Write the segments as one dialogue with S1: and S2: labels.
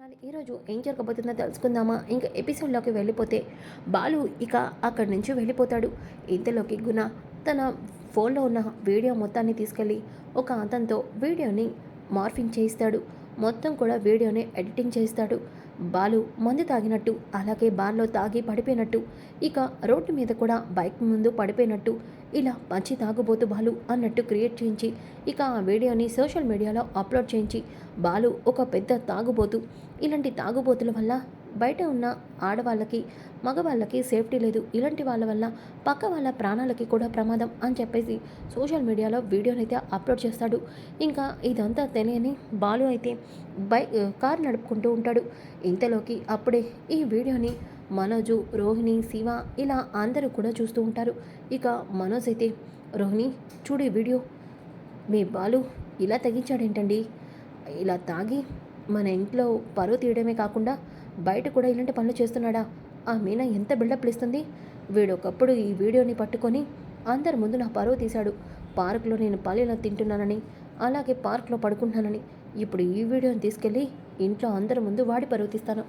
S1: మరి ఈరోజు ఏం జరగబోతుందో తెలుసుకుందామా? ఇంకా ఎపిసోడ్లోకి వెళ్ళిపోతే బాలు ఇక అక్కడి నుంచి వెళ్ళిపోతాడు. ఇంతలోకి గుణ తన ఫోన్లో ఉన్న వీడియో మొత్తాన్ని తీసుకెళ్ళి ఒక అతనితో వీడియోని మార్ఫింగ్ చేయిస్తాడు. మొత్తం కూడా వీడియోని ఎడిటింగ్ చేస్తాడు. బాలు మందు తాగినట్టు, అలాగే బార్లో తాగి పడిపోయినట్టు, ఇక రోడ్డు మీద కూడా బైక్ ముందు పడిపోయినట్టు, ఇలా మంచి తాగుబోతు బాలు అన్నట్టు క్రియేట్ చేయించి ఇక ఆ వీడియోని సోషల్ మీడియాలో అప్లోడ్ చేయించి బాలు ఒక పెద్ద తాగుబోతు. ఇలాంటి తాగుబోతుల వల్ల బయట ఉన్న ఆడవాళ్ళకి, మగవాళ్ళకి సేఫ్టీ లేదు. ఇలాంటి వాళ్ళ వల్ల పక్క వాళ్ళ ప్రాణాలకి కూడా ప్రమాదం అని చెప్పేసి సోషల్ మీడియాలో వీడియోనైతే అప్లోడ్ చేస్తాడు. ఇంకా ఇదంతా తెలియని బాలు అయితే కారు నడుపుకుంటూ ఉంటాడు. ఇంతలోకి అప్పుడే ఈ వీడియోని మనోజు, రోహిణి, శివ ఇలా అందరూ కూడా చూస్తూ ఉంటారు. ఇక మనోజ్ అయితే, రోహిణి చూడు ఈ వీడియో, మీ బాలు ఇలా తెగించాడేంటండి? ఇలా తాగి మన ఇంట్లో పరువు తీయడమే కాకుండా బయట కూడా ఇలాంటి పనులు చేస్తున్నాడా? ఆ మీనా ఎంత బిల్డప్లు ఇస్తుంది. వీడొకప్పుడు ఈ వీడియోని పట్టుకొని అందరి ముందు నా పరువు తీశాడు. పార్కులో నేను పల్లెలో తింటున్నానని, అలాగే పార్క్లో పడుకుంటున్నానని. ఇప్పుడు ఈ వీడియోని తీసుకెళ్ళి ఇంట్లో అందరి ముందు వాడి పరువు తీస్తాను.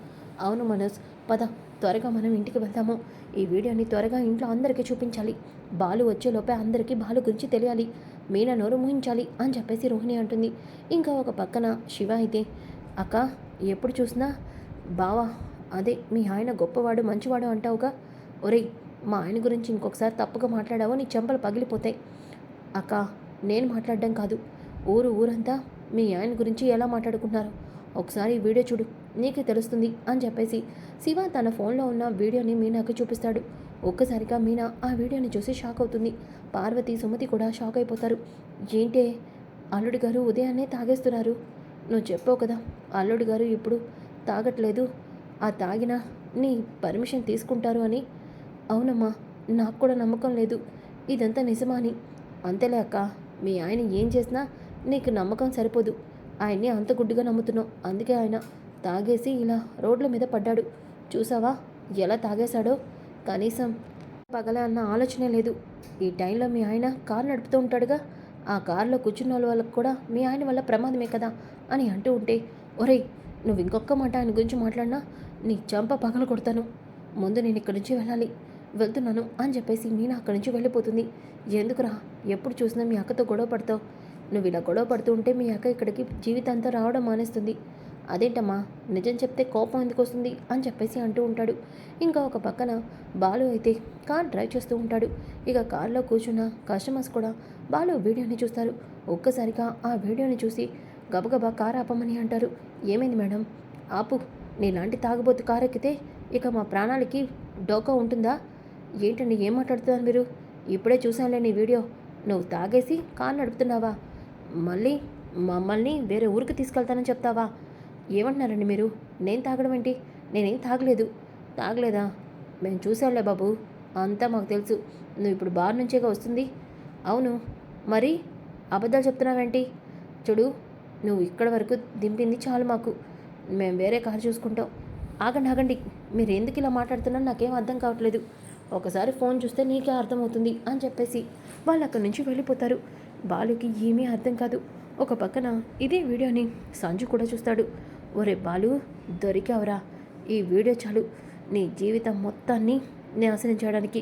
S1: అవును మనోజ్, పద త్వరగా మనం ఇంటికి వెళ్దాము. ఈ వీడియోని త్వరగా ఇంట్లో అందరికీ చూపించాలి. బాలు వచ్చేలోపే అందరికీ బాలు గురించి తెలియాలి. మీనా నోరు మూయించాలి అని చెప్పేసి రోహిణి అంటుంది. ఇంకా ఒక పక్కన శివ అయితే, అక్క ఎప్పుడు చూసినా బావా, అదే మీ ఆయన గొప్పవాడు మంచివాడు అంటావుగా. ఒరేయ్, మా ఆయన గురించి ఇంకొకసారి తప్పుగా మాట్లాడావో నీ చెంపలు పగిలిపోతాయి. అక్క, నేను మాట్లాడడం కాదు, ఊరంతా మీ ఆయన గురించి ఎలా మాట్లాడుకుంటున్నారు ఒకసారి ఈ వీడియో చూడు, నీకే తెలుస్తుంది అని చెప్పేసి శివ తన ఫోన్లో ఉన్న వీడియోని మీనాకి చూపిస్తాడు. ఒక్కసారిగా మీనా ఆ వీడియోని చూసి షాక్ అవుతుంది. పార్వతి, సుమతి కూడా షాక్ అయిపోతారు. ఏంటే అల్లుడి గారు ఉదయాన్నే తాగేస్తున్నారు? నువ్వు చెప్పావు కదా అల్లుడి గారు ఇప్పుడు తాగట్లేదు, ఆ తాగినా నీ పర్మిషన్ తీసుకుంటారు అని. అవునమ్మా, నాకు కూడా నమ్మకం లేదు ఇదంతా నిజమా అని. అంతేలే అక్క, మీ ఆయన ఏం చేసినా నీకు నమ్మకం సరిపోదు. ఆయన్ని అంత గుడ్డిగా నమ్ముతున్నావు, అందుకే ఆయన తాగేసి ఇలా రోడ్ల మీద పడ్డాడు. చూసావా ఎలా తాగేశాడో? కనీసం పగలే అన్న ఆలోచనే లేదు. ఈ టైంలో మీ ఆయన కారు నడుపుతూ ఉంటాడుగా, ఆ కారులో కూర్చున్న వాళ్ళకు కూడా మీ ఆయన వల్ల ప్రమాదమే కదా అని అంటూ ఉంటే, ఒరేయ్ నువ్వు ఇంకొక మాట ఆయన గురించి మాట్లాడినా నీ చంప పగల కొడతాను. ముందు నేను ఇక్కడి నుంచి వెళ్ళాలి, వెళ్తున్నాను అని చెప్పేసి మీనా అక్కడి నుంచి వెళ్ళిపోతుంది. ఎందుకురా ఎప్పుడు చూసినా మీ అక్కతో గొడవ పడతావు? నువ్వు ఇలా గొడవ పడుతూ ఉంటే మీ అక్క ఇక్కడికి జీవితాంతం రావడం మానేస్తుంది. అదేంటమ్మా, నిజం చెప్తే కోపం ఎందుకు వస్తుంది అని చెప్పేసి అంటూ ఉంటాడు. ఇంకా ఒక పక్కన బాలు అయితే కార్ డ్రైవ్ చేస్తూ ఉంటాడు. ఇక కార్లో కూర్చున్న కస్టమర్స్ కూడా బాలు వీడియోని చూస్తారు. ఒక్కసారిగా ఆ వీడియోని చూసి గబగబా కార్ ఆపమని అంటారు. ఏమైంది మేడం, ఆపు. నీలాంటి తాగుబోతు కారు ఎక్కితే ఇక మా ప్రాణాలకి డోకా ఉంటుందా? ఏంటండి ఏం మాట్లాడుతున్నారు మీరు? ఇప్పుడే చూశానులే నీ వీడియో. నువ్వు తాగేసి కారు నడుపుతున్నావా? మళ్ళీ మమ్మల్ని వేరే ఊరికి తీసుకెళ్తానని చెప్తావా? ఏమంటున్నారండి మీరు? నేను తాగడం ఏంటి? నేనేం తాగలేదు. తాగలేదా? మేము చూసాంలే బాబు, అంతా మాకు తెలుసు. నువ్వు ఇప్పుడు బార్ నుంచేగా వస్తుంది. అవును, మరి అబద్ధాలు చెప్తున్నావేంటి? చూడు, నువ్వు ఇక్కడ వరకు దింపింది చాలు మాకు. మేము వేరే కారు చూసుకుంటాం. ఆగండి ఆగండి, మీరు ఎందుకు ఇలా మాట్లాడుతున్నారో నాకేం అర్థం కావట్లేదు. ఒకసారి ఫోన్ చూస్తే నీకే అర్థమవుతుంది అని చెప్పేసి వాళ్ళు అక్కడి నుంచి వెళ్ళిపోతారు. బాలుకి ఏమీ అర్థం కాదు. ఒక పక్కన ఇదే వీడియోని సంజు కూడా చూస్తాడు. ఒరే బాలు, దొరికావురా. ఈ వీడియో చాలు నీ జీవితం మొత్తాన్ని నాశనం చేయడానికి.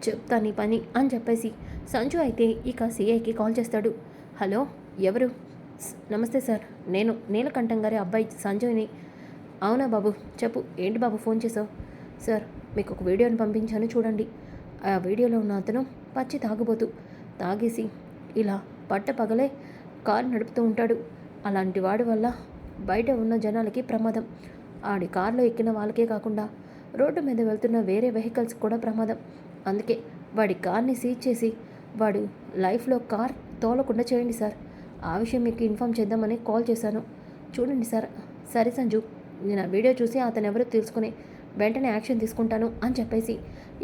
S1: చెప్తా నీ పని అని చెప్పేసి సంజు అయితే ఇక సిఐకి కాల్ చేస్తాడు. హలో, ఎవరు? నమస్తే సార్, నేను నీలకంఠం గారి అబ్బాయి సంజుని. అవునా బాబు, చెప్పు. ఏంటి బాబు ఫోన్ చేసావు? సార్, మీకు ఒక వీడియోని పంపించాను చూడండి. ఆ వీడియోలో ఉన్న అతను పచ్చి తాగుబోతు. తాగేసి ఇలా పగలే కారు నడుపుతూ ఉంటాడు. అలాంటి వాడి వల్ల బయట ఉన్న జనాలకి ప్రమాదం. ఆడి కారులో ఎక్కిన వాళ్ళకే కాకుండా రోడ్డు మీద వెళ్తున్న వేరే వెహికల్స్ కూడా ప్రమాదం. అందుకే వాడి కార్ని సీజ్ చేసి వాడు లైఫ్లో కార్ తోలకుండా చేయండి సార్. ఆ విషయం మీకు ఇన్ఫామ్ చేద్దామని కాల్ చేశాను. చూడండి సార్. సరే సంజు, నేను ఆ వీడియో చూసి అతను ఎవరో తెలుసుకుని వెంటనే యాక్షన్ తీసుకుంటాను అని చెప్పేసి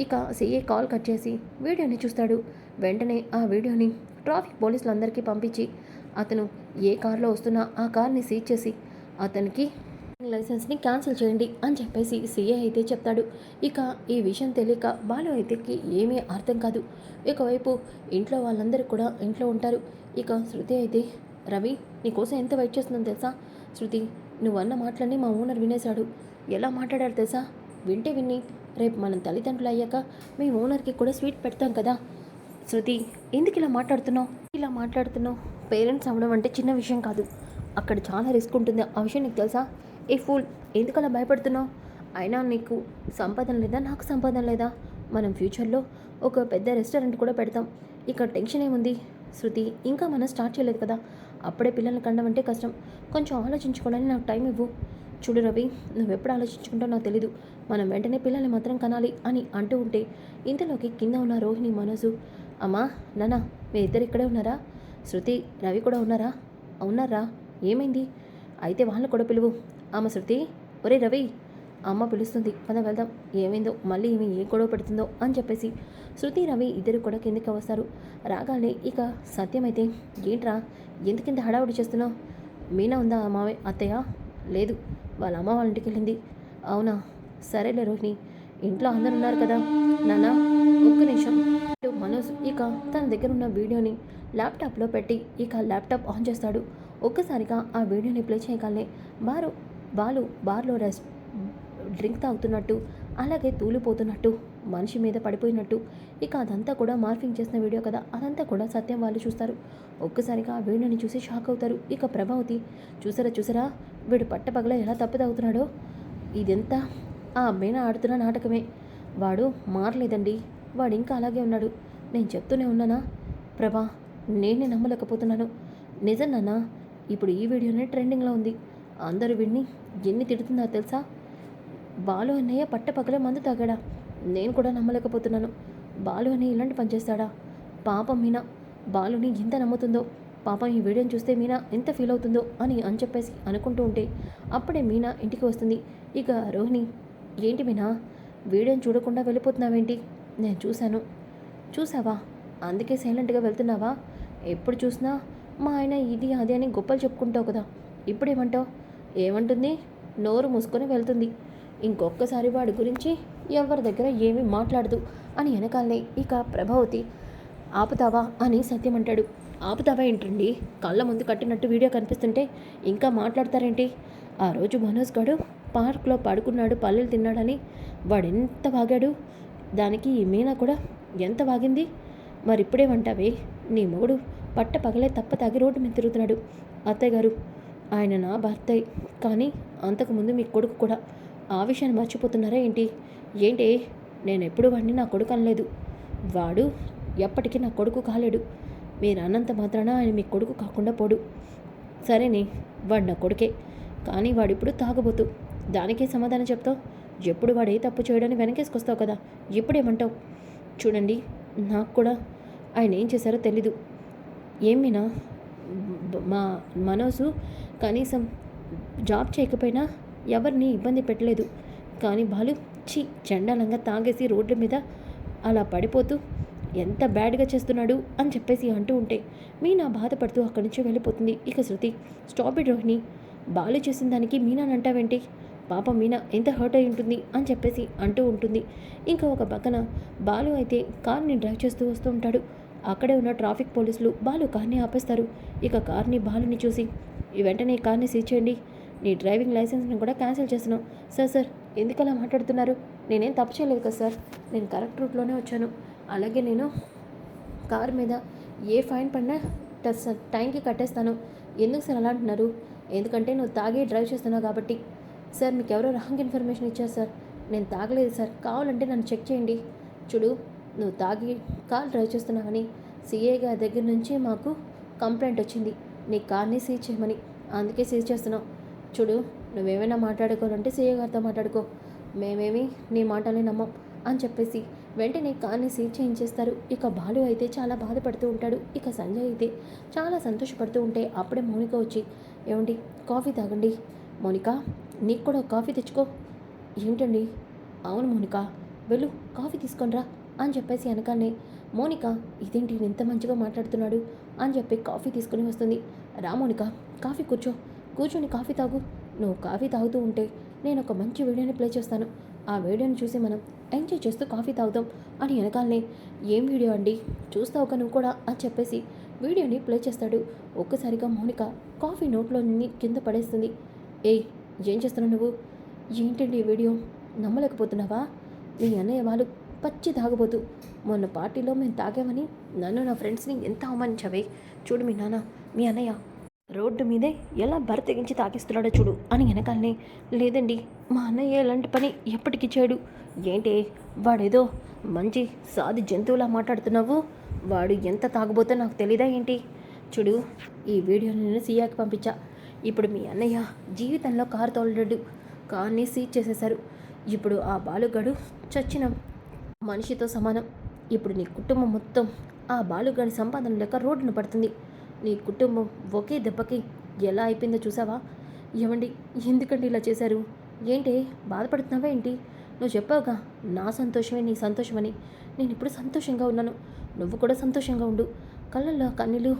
S1: ఇక సీఏ కాల్ కట్ చేసి వీడియోని చూస్తాడు. వెంటనే ఆ వీడియోని ట్రాఫిక్ పోలీసులందరికీ పంపించి అతను ఏ కారులో వస్తున్నా ఆ కార్ని సీజ్ చేసి అతనికి లైసెన్స్ని క్యాన్సిల్ చేయండి అని చెప్పేసి సీఏ అయితే చెప్తాడు. ఇక ఈ విషయం తెలియక బాలు అయితేకి ఏమీ అర్థం కాదు. ఒకవైపు ఇంట్లో వాళ్ళందరూ కూడా ఇంట్లో ఉంటారు. ఇక శృతి అయితే, రవి నీకోసం ఎంత వెయిట్ చేస్తుందో తెలుసా? శృతి, నువ్వన్న మాటలన్నీ మా ఓనర్ వినేశాడు. ఎలా మాట్లాడారు తెలుసా? వింటే విన్ని రేపు మనం తల్లిదండ్రులు అయ్యాక మీ ఓనర్కి కూడా స్వీట్ పెడతాం కదా. శృతి, ఎందుకు ఇలా మాట్లాడుతున్నావు? పేరెంట్స్ అవ్వడం అంటే చిన్న విషయం కాదు. అక్కడ చాలా రిస్క్ ఉంటుంది. ఆ విషయం నీకు తెలుసా? ఏ ఫూల్, ఎందుకలా భయపడుతున్నావు? అయినా నీకు సంపాదన లేదా, నాకు సంపాదన లేదా? మనం ఫ్యూచర్లో ఒక పెద్ద రెస్టారెంట్ కూడా పెడతాం. ఇక్కడ టెన్షన్ ఏముంది? శృతి, ఇంకా మనం స్టార్ట్ చేయలేదు కదా. అప్పుడే పిల్లల్ని కండం అంటే కష్టం. కొంచెం ఆలోచించుకోవడానికి నాకు టైం ఇవ్వు. చూడు రవి, నువ్వెప్పుడు ఆలోచించుకుంటావు నాకు తెలీదు. మనం వెంటనే పిల్లల్ని మాత్రం కనాలి అని అంటూ ఉంటే ఇంతలోకి కింద ఉన్న రోహిణి మనోజు, అమ్మా నాన్న, మీ ఇద్దరు ఇక్కడే ఉన్నారా? శృతి, రవి కూడా ఉన్నారా? ఉన్నారా? ఏమైంది? అయితే వాళ్ళని కూడా పిలువు. అమ్మ శృతి, ఒరే రవి, అమ్మ పిలుస్తుంది, పద వెళ్దాం. ఏమైందో మళ్ళీ ఏమి ఏ గొడవ పెడుతుందో అని చెప్పేసి శృతి రవి ఇద్దరు కూడా కిందకి వస్తారు. రాగానే ఇక సత్యమైతే, ఏంట్రా ఎందుకింత హడావుడి చేస్తున్నావు? మీనా ఉందా మావే అత్తయ్య? లేదు, వాళ్ళ అమ్మ వాళ్ళ ఇంటికి వెళ్ళింది. అవునా, సరేలే రోహిణి, ఇంట్లో అందరు ఉన్నారు కదా. నాన్న ఒక్క నిమిషం. మనోజ్ ఇక తన దగ్గర ఉన్న వీడియోని ల్యాప్టాప్లో పెట్టి ఇక ల్యాప్టాప్ ఆన్ చేస్తాడు. ఒక్కసారిగా ఆ వీడియోని ప్లే చేయగానే బాలు బార్లో డ్రింక్ తాగుతున్నట్టు, అలాగే తూలిపోతున్నట్టు, మనిషి మీద పడిపోయినట్టు, ఇక అదంతా కూడా మార్ఫింగ్ చేసిన వీడియో కదా, అదంతా కూడా సత్యం వాళ్ళు చూస్తారు. ఒక్కసారిగా ఆ వీడియోని చూసి షాక్ అవుతారు. ఇక ప్రభావతి, చూసారా వీడు పట్టపగల ఎలా తప్పుతాగుతున్నాడో. ఇదంతా ఆ మీనా ఆడుతున్న నాటకమే. వాడు మారలేదండి, వాడు ఇంకా అలాగే ఉన్నాడు. నేను చెప్తూనే ఉన్నానా ప్రభా, నేనే నమ్మలేకపోతున్నాను. నిజం నాన్న, ఇప్పుడు ఈ వీడియోనే ట్రెండింగ్లో ఉంది. అందరూ వీడిని ఎన్ని తిడుతుందో తెలుసా? బాలు అన్నయ్య పట్టపగలే మందు తాగాడా? నేను కూడా నమ్మలేకపోతున్నాను. బాలు అన్నయ్య ఇలాంటి పని చేస్తాడా? పాపం మీనా బాలుని ఎంత నమ్ముతుందో. పాపం ఈ వీడియోని చూస్తే మీనా ఎంత ఫీల్ అవుతుందో అని చెప్పేసి అనుకుంటూ ఉంటే అప్పుడే మీనా ఇంటికి వస్తుంది. ఇక రోహిణి, ఏంటి మీనా వీడియోని చూడకుండా వెళ్ళిపోతున్నావేంటి? నేను చూశాను. చూసావా? అందుకే సైలెంట్గా వెళ్తున్నావా? ఎప్పుడు చూసినా మా ఆయన ఇది అది అని గొప్పలు చెప్పుకుంటావు కదా. ఇప్పుడేమంటావు? ఏమంటుంది? నోరు మూసుకొని వెళ్తుంది. ఇంకొక్కసారి వాడి గురించి ఎవరి దగ్గర ఏమీ మాట్లాడదు అని వెనకాలనే ఇక ప్రభావతి, ఆపుతావా అని సత్యం అంటాడు. ఆపుతావా ఏంటండి? కళ్ళ ముందు కట్టినట్టు వీడియో కనిపిస్తుంటే ఇంకా మాట్లాడతారేంటి? ఆ రోజు మనోజ్ గడు పార్క్లో పడుకున్నాడు, పల్లెలు తిన్నాడని వాడెంత వాగాడు. దానికి ఈ మీనా కూడా ఎంత వాగింది. మరి ఇప్పుడేమంటావే? నీ మొగుడు పట్ట పగలే తప్ప తాగి రోడ్డు మీద తిరుగుతున్నాడు. అత్తయ్య గారు, ఆయన నా భర్తయ్య, కానీ అంతకుముందు మీ కొడుకు కూడా. ఆ విషయాన్ని మర్చిపోతున్నారా ఏంటి? నేను ఎప్పుడు వాడిని నా కొడుకు అనలేదు. వాడు ఎప్పటికీ నా కొడుకు కాలేడు. మీరు అన్నంత మాత్రాన ఆయన మీ కొడుకు కాకుండా పోడు. సరేనే, వాడు నా కొడుకే, కానీ వాడిప్పుడు తాగబోతు. దానికే సమాధానం చెప్తావు? ఎప్పుడు వాడు ఏ తప్పు చేయడానికి వెనకేసుకొస్తావు కదా. ఎప్పుడేమంటావు? చూడండి, నాకు కూడా ఆయన ఏం చేశారో తెలీదు. ఏమినా మా మనోజు కనీసం జాబ్ చేయకపోయినా ఎవరిని ఇబ్బంది పెట్టలేదు. కానీ బాలు చండాలంగా తాగేసి రోడ్ల మీద అలా పడిపోతూ ఎంత బ్యాడ్గా చేస్తున్నాడు అని చెప్పేసి అంటూ ఉంటే మీనా బాధపడుతూ అక్కడి నుంచి వెళ్ళిపోతుంది. ఇక శృతి, స్టాప్ ఇట్ రోహిణి, బాలు చేసిన దానికి మీనాని అంటావేంటి? పాపం మీనా ఎంత హర్ట్ అయి ఉంటుంది అని చెప్పేసి అంటూ ఉంటుంది. ఇంకా ఒక పక్కన బాలు అయితే కార్ని డ్రైవ్ చేస్తూ వస్తూ ఉంటాడు. అక్కడే ఉన్న ట్రాఫిక్ పోలీసులు బాలు కార్ని ఆపేస్తారు. ఇక కార్ని బాలుని చూసి, వెంటనే కార్ని సీజ్ చేయండి, నీ డ్రైవింగ్ లైసెన్స్ని కూడా క్యాన్సిల్ చేస్తున్నావు. సార్ ఎందుకలా మాట్లాడుతున్నారు? నేనేం తప్పు చేయలేదు కదా సార్, నేను కరెక్ట్ రూట్లోనే వచ్చాను. అలాగే నేను కార్ మీద ఏ ఫైన్ పడినా టైంకి కట్టేస్తాను. ఎందుకు సార్ అలా అంటున్నారు? ఎందుకంటే నువ్వు తాగి డ్రైవ్ చేస్తున్నావు కాబట్టి. సార్ మీకు ఎవరో రాంగ్ ఇన్ఫర్మేషన్ ఇచ్చారు సార్, నేను తాగలేదు సార్, కావాలంటే నన్ను చెక్ చేయండి. చూడు, నువ్వు తాగి కార్ డ్రైవ్ చేస్తున్నావని సిఐ గారి దగ్గర నుంచి మాకు కంప్లైంట్ వచ్చింది నీ కార్ని సీజ్ చేయమని, అందుకే సీజ్ చేస్తున్నావు. చూడు, నువ్వేమైనా మాట్లాడుకోవాలంటే సిఐ గారితో మాట్లాడుకో, మేమేమి నీ మాటల్ని నమ్మం అని చెప్పేసి వెంటనే కార్ని సీజ్ చేయించేస్తారు. ఇక బాలు అయితే చాలా బాధపడుతూ ఉంటాడు. ఇక సంజయ్ అయితే చాలా సంతోషపడుతూ ఉంటే అప్పుడే మౌనిక వచ్చి, ఏమండి కాఫీ తాగండి. మౌనిక, నీకు కూడా కాఫీ తెచ్చుకో. ఏంటండి? అవును మౌనిక, వెళ్ళు కాఫీ తీసుకొనిరా అని చెప్పేసి వెనకాలనే మౌనిక, ఇదేంటి ఇంత మంచిగా మాట్లాడుతున్నాడు అని చెప్పి కాఫీ తీసుకుని వస్తుంది. రా మౌనిక, కాఫీ కూర్చొని కాఫీ తాగు. నువ్వు కాఫీ తాగుతూ ఉంటే నేను ఒక మంచి వీడియోని ప్లే చేస్తాను. ఆ వీడియోని చూసి మనం ఎంజాయ్ చేస్తూ కాఫీ తాగుదాం అని వెనకాలనే, ఏం వీడియో అండి, చూస్తావు ఒక నువ్వు కూడా అని చెప్పేసి వీడియోని ప్లే చేస్తాడు. ఒక్కసారిగా మౌనిక కాఫీ నోట్లో కింద పడేస్తుంది. ఏయ్, ఏం చేస్తున్నావు నువ్వు? ఏంటండి ఈ వీడియో? నమ్మలేకపోతున్నావా? మీ అన్నయ్య వాళ్ళు పచ్చి తాగబోతు. మొన్న పార్టీలో మేము తాగామని నన్ను నా ఫ్రెండ్స్ని ఎంత అవమానించావే. చూడు మీ నాన్న, మీ అన్నయ్య రోడ్డు మీదే ఎలా తెగించి తాకిస్తున్నాడో చూడు అని వెనకాలనే, లేదండి మా అన్నయ్య ఎలాంటి పని ఎప్పటికీ చేయడు. ఏంటి వాడేదో మంచి సాది జంతువులా మాట్లాడుతున్నావు? వాడు ఎంత తాగబోతో నాకు తెలీదా ఏంటి? చూడు, ఈ వీడియోని నేను సీఆకి పంపించా. ఇప్పుడు మీ అన్నయ్య జీవితంలో కారు తోలడు, కార్ని సీజ్ చేసేశారు. ఇప్పుడు ఆ బాలుగాడు చచ్చిన మనిషితో సమానం. ఇప్పుడు నీ కుటుంబం మొత్తం ఆ బాలుగాడి సంపాదన లేక రోడ్డున పడుతుంది. నీ కుటుంబం ఒకే దెబ్బకి ఎలా అయిపోయిందో చూసావా? ఏమండి, ఎందుకండి ఇలా చేశారు? ఏంటి బాధపడుతున్నావా ఏంటి? నువ్వు చెప్పావుగా నా సంతోషమే నీ సంతోషమని. నేను ఇప్పుడు సంతోషంగా ఉన్నాను, నువ్వు కూడా సంతోషంగా ఉండు. కళ్ళల్లో కన్నీళ్ళు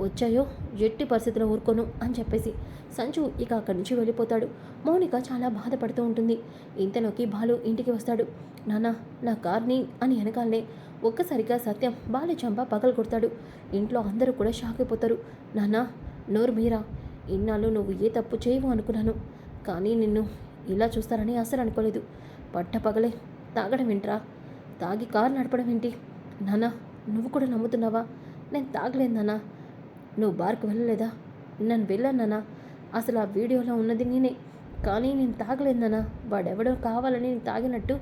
S1: వచ్చాయో ఎట్టి పరిస్థితిలో ఊరుకోను అని చెప్పేసి సంజు ఇక అక్కడి నుంచి వెళ్ళిపోతాడు. మౌనిక చాలా బాధపడుతూ ఉంటుంది. ఇంతలోకి బాలు ఇంటికి వస్తాడు. నాన్న, నా కార్ని అని వెనకాలనే ఒక్కసారిగా సత్యం బాలు చంప పగలు కొడతాడు. ఇంట్లో అందరూ కూడా షాక్ అయిపోతారు. నాన్న, నోరు మీరా, ఇన్నాళ్ళు నువ్వు ఏ తప్పు చేయవు అనుకున్నాను, కానీ నిన్ను ఇలా చూస్తారని అసలు అనుకోలేదు. పగలే తాగడం ఏంట్రా? తాగి కారు నడపడం ఏంటి? నాన్న, నువ్వు కూడా నమ్ముతున్నావా? నేను తాగలేదు నాన్న. నువ్వు బార్కు వెళ్ళలేదా? నన్ను వెళ్ళాను నాన్న. అసలు ఆ వీడియోలో ఉన్నది నేనే, కానీ నేను తాగలేదు నాన్న. వాడెవడో కావాలని నేను తాగినట్టు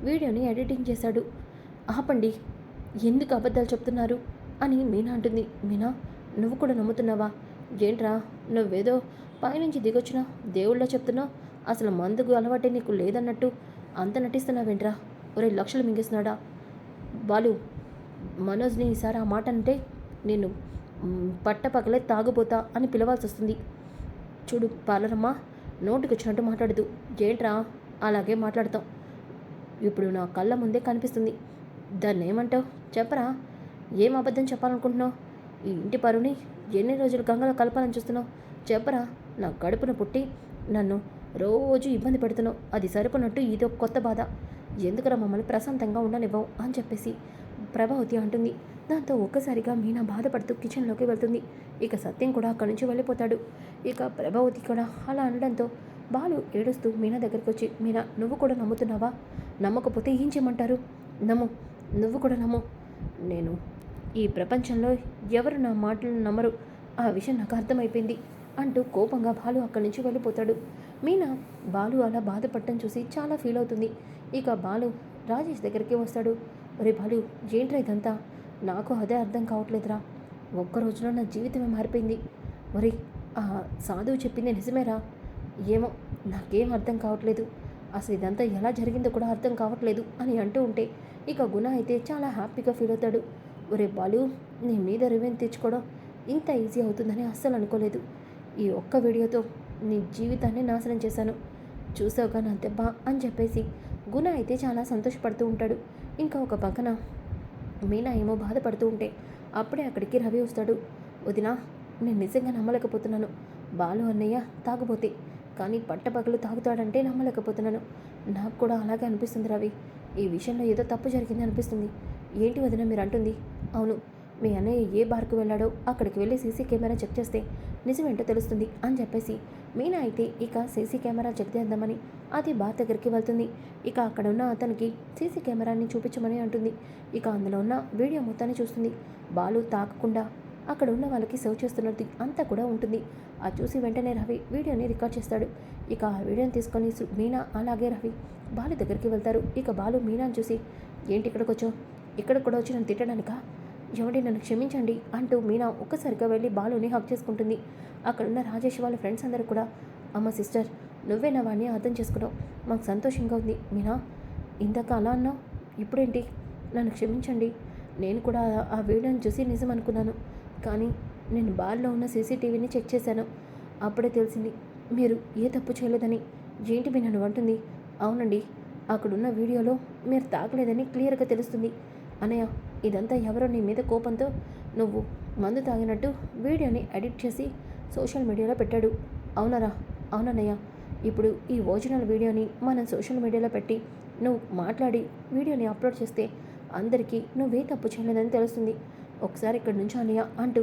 S1: వీడియోని ఎడిటింగ్ చేశాడు. ఆపండి, ఎందుకు అబద్ధాలు చెప్తున్నారు అని మీనా అంటుంది. మీనా, నువ్వు కూడా నమ్ముతున్నావా? ఏంట్రా, నువ్వేదో పైనుంచి దిగొచ్చిన దేవుళ్ళ చెప్తున్నావు. అసలు మందుకు అలవాటే నీకు లేదన్నట్టు అంత నటిస్తున్నావేంట్రా? ఒరే, లక్షలు మింగేస్తున్నాడా బాలు? మనోజ్ని ఈసారి ఆ మాట అంటే నేను పగలే తాగుపోతా అని పిలవాల్సి వస్తుంది. చూడు పార్లరమ్మ, నోటికి వచ్చినట్టు మాట్లాడదు. ఏంట్రా అలాగే మాట్లాడతాం? ఇప్పుడు నా కళ్ళ ముందే కనిపిస్తుంది. దాన్ని ఏమంటావు చెప్పరా? ఏం అబద్ధం చెప్పాలనుకుంటున్నావు? ఈ ఇంటి పరుని ఎన్ని రోజులు గంగలో కలపాలని చూస్తున్నావు చెప్పరా? నా గడుపున పుట్టి నన్ను రోజు ఇబ్బంది పెడుతున్నావు. అది సరిపోనట్టు ఇదో కొత్త బాధ. ఎందుకురా మమ్మల్ని ప్రశాంతంగా ఉండనివ్వవు అని చెప్పేసి ప్రభావతి అంటుంది. దాంతో ఒక్కసారిగా మీనా బాధపడుతూ కిచెన్లోకి వెళ్తుంది. ఇక సత్యం కూడా అక్కడి నుంచి వెళ్ళిపోతాడు. ఇక ప్రభావతి కూడా అలా అనడంతో బాలు ఏడుస్తూ మీనా దగ్గరికి వచ్చి, మీనా, నువ్వు కూడా నమ్ముతున్నావా? నమ్మకపోతే ఏం చేయమంటారు? నమ్ము, నువ్వు కూడా నమ్ము. నేను ఈ ప్రపంచంలో ఎవరు నా మాటలను నమ్మరు, ఆ విషయం నాకు అర్థమైపోయింది అంటూ కోపంగా బాలు అక్కడి నుంచి వెళ్ళిపోతాడు. మీనా బాలు అలా బాధపడటం చూసి చాలా ఫీల్ అవుతుంది. ఇక బాలు రాజేష్ దగ్గరికి వస్తాడు. ఒరే బాలు, ఏంట్రా ఇదంతా? నాకు అదే అర్థం కావట్లేదురా. ఒక్కరోజులో నా జీవితమే మారిపోయింది. ఒరే, ఆ సాధువు చెప్పింది నిజమేరా? ఏమో, నాకేం అర్థం కావట్లేదు. అసలు ఇదంతా ఎలా జరిగిందో కూడా అర్థం కావట్లేదు అని అంటూ ఉంటే ఇక గుణ అయితే చాలా హ్యాపీగా ఫీల్ అవుతాడు. ఒరే బాలు, నీ మీద రివెంజ్ తెచ్చుకోవడం ఇంత ఈజీ అవుతుందని అస్సలు అనుకోలేదు. ఈ ఒక్క వీడియోతో నీ జీవితాన్ని నాశనం చేశాను, చూసావుగా నా దెబ్బ అని చెప్పేసి గుణ అయితే చాలా సంతోషపడుతూ ఉంటాడు. ఇంకా ఒక పక్కన మీనా ఏమో బాధపడుతూ ఉంటే అప్పుడే అక్కడికి రవి వస్తాడు. వదినా, నేను నిజంగా నమ్మలేకపోతున్నాను. బాలు అన్నయ్య తాగుబోతే, కానీ పగలు తాగుతాడంటే నమ్మలేకపోతున్నాను. నాకు కూడా అలాగే అనిపిస్తుంది రవి. ఈ విషయంలో ఏదో తప్పు జరిగింది అనిపిస్తుంది. ఏంటి వదిన మీరు అంటుంది? అవును, మీ అన్నయ్య ఏ బార్కు వెళ్ళాడో అక్కడికి వెళ్ళి సీసీ కెమెరా చెక్ చేస్తే నిజమేంటో తెలుస్తుంది అని చెప్పేసి మీనా అయితే ఇక సీసీ కెమెరా చెక్ చేద్దామని అది బార్ దగ్గరికి వెళ్తుంది. ఇక అక్కడ ఉన్న అతనికి సీసీ కెమెరాని చూపించమని అంటుంది. ఇక అందులో ఉన్న వీడియో మొత్తాన్ని చూస్తుంది. బాలు తాకకుండా అక్కడ ఉన్న వాళ్ళకి సర్వ్ చేస్తున్నది అంతా కూడా ఉంటుంది. అది చూసి వెంటనే రవి వీడియోని రికార్డ్ చేస్తాడు. ఇక ఆ వీడియోని తీసుకొని మీనా అలాగే రవి బాలు దగ్గరికి వెళ్తారు. ఇక బాలు మీనాని చూసి, ఏంటి ఇక్కడికి వచ్చావు? ఇక్కడ కూడా వచ్చి నన్ను తిట్టడానికా? ఎవడి నన్ను క్షమించండి అంటూ మీనా ఒక్కసారిగా వెళ్ళి బాలుని హక్ చేసుకుంటుంది. అక్కడున్న రాజేష్ వాళ్ళ ఫ్రెండ్స్ అందరూ కూడా, అమ్మ సిస్టర్, నువ్వే నా వాడిని అర్థం చేసుకున్నావు, మాకు సంతోషంగా ఉంది. మీనా, ఇందాక అలా అన్నావు, ఇప్పుడేంటి? నన్ను క్షమించండి. నేను కూడా ఆ వీడియోని చూసి నిజం అనుకున్నాను, కానీ నేను బార్లో ఉన్న సీసీటీవీని చెక్ చేశాను. అప్పుడే తెలిసింది మీరు ఏ తప్పు చేయలేదని. ఏంటి మీ నన్ను అంటుంది? అవునండి, అక్కడున్న వీడియోలో మీరు తాగలేదని క్లియర్గా తెలుస్తుంది. అనయ్య, ఇదంతా ఎవరో నీ మీద కోపంతో నువ్వు మందు తాగినట్టు వీడియోని ఎడిట్ చేసి సోషల్ మీడియాలో పెట్టాడు. అవునరా? అవునన్నయ్య. ఇప్పుడు ఈ ఒరిజినల్ వీడియోని మనం సోషల్ మీడియాలో పెట్టి నువ్వు మాట్లాడి వీడియోని అప్లోడ్ చేస్తే అందరికీ నువ్వే తప్పు చేయలేదని తెలుస్తుంది. ఒకసారి ఇక్కడి నుంచి అన్నయ్య అంటూ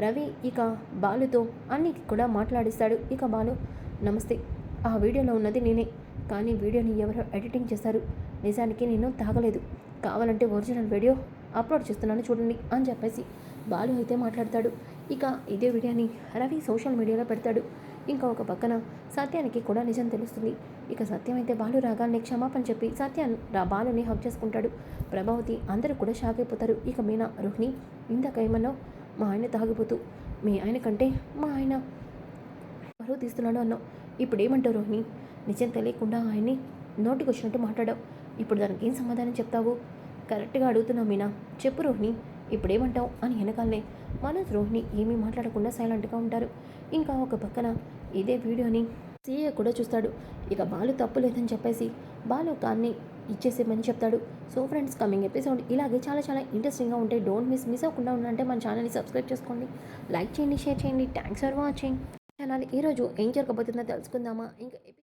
S1: రవి ఇక బాలుతో అన్నీ కూడా మాట్లాడిస్తాడు. ఇక బాలు, నమస్తే, ఆ వీడియోలో ఉన్నది నేనే, కానీ వీడియోని ఎవరో ఎడిటింగ్ చేశారు. నిజానికి నేను తాగలేదు. కావాలంటే ఒరిజినల్ వీడియో అప్లోడ్ చేస్తున్నాను చూడండి అని చెప్పేసి బాలు అయితే మాట్లాడతాడు. ఇక ఇదే వీడియోని రవి సోషల్ మీడియాలో పెడతాడు. ఇంకా ఒక పక్కన సత్యానికి కూడా నిజం తెలుస్తుంది. ఇక సత్యం అయితే బాలు రాగానే క్షమాపణ చెప్పి బాలుని హక్ చేసుకుంటాడు. ప్రభావతి అందరూ కూడా షాక్ అయిపోతారు. ఇక మీనా, రోహిణి, ఇందాక ఏమన్నావు? మా ఆయన తాగిపోతూ మీ ఆయన కంటే మా ఆయన పరువు తీస్తున్నాడు అన్నావు. ఇప్పుడు ఏమంటావు రోహిణి? నిజం తెలియకుండా ఆయన్ని నోటికి వచ్చినట్టు మాట్లాడావు. ఇప్పుడు దానికి ఏం సమాధానం చెప్తావు? కరెక్ట్గా అడుగుతున్నావు మీనా, చెప్పు రోహిణి, ఇప్పుడేమంటావు అని వెనకాలనే మనోజ్ రోహిణి ఏమీ మాట్లాడకుండా సైలెంట్గా ఉంటారు. ఇంకా ఒక పక్కన ఇదే వీడియోని సీఏ కూడా చూస్తాడు. ఇక బాలు తప్పు లేదని చెప్పేసి బాలు కార్ని ఇచ్చేసేమని చెప్తాడు. సో ఫ్రెండ్స్, కమింగ్ ఎపిసోడ్ ఇలాగే చాలా చాలా ఇంట్రెస్టింగ్గా ఉంటాయి. డోంట్ మిస్ అవ్వకుండా ఉండాలంటే మన ఛానల్ని సబ్స్క్రైబ్ చేసుకోండి, లైక్ చేయండి, షేర్ చేయండి. Thanks for watching channel. ఈరోజు ఏం జరగబోతుందో తెలుసుకుందామా? ఇంకా